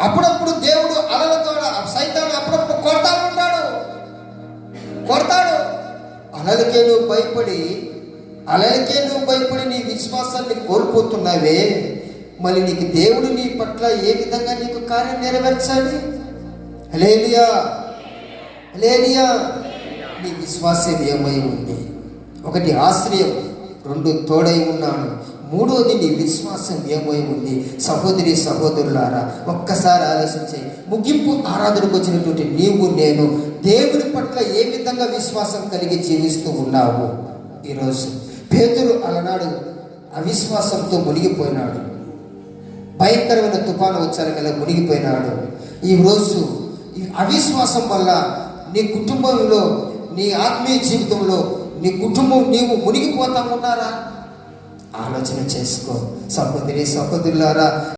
అప్పుడప్పుడు దేవుడు అలలతో సైతాన్ని అప్పుడప్పుడు కొడతాడు. అలలకే నువ్వు భయపడి నీ విశ్వాసాన్ని కోల్పోతున్నావే. మరి నీకు దేవుడు నీ పట్ల ఏ విధంగా నీకు కార్యం నెరవేర్చాలి? హల్లెలూయా, హల్లెలూయా. నీ విశ్వాసం ఏమై ఉంది? ఒకటి ఆశ్రయం, రెండు తోడై ఉన్నాడు, మూడోది నీ విశ్వాసం ఏమై ఉంది? సహోదరి సహోదరులారా, ఒక్కసారి ఆలోచించే. ముగింపు ఆరాధనకు వచ్చినటువంటి నీవు నేను దేవుని పట్ల ఏ విధంగా విశ్వాసం కలిగి జీవిస్తూ ఉన్నావు? ఈరోజు పేతురు అలనాడు అవిశ్వాసంతో మునిగిపోయినాడు. భయంకరమైన తుఫాను వచ్చారు కదా, మునిగిపోయినాడు. ఈరోజు ఈ అవిశ్వాసం వల్ల నీ కుటుంబంలో, నీ ఆత్మీయ జీవితంలో నీ కుటుంబం నీవు మునిగిపోతా ఉన్నారా? ఆలోచన చేసుకో సహోదరి సహోదరులారా.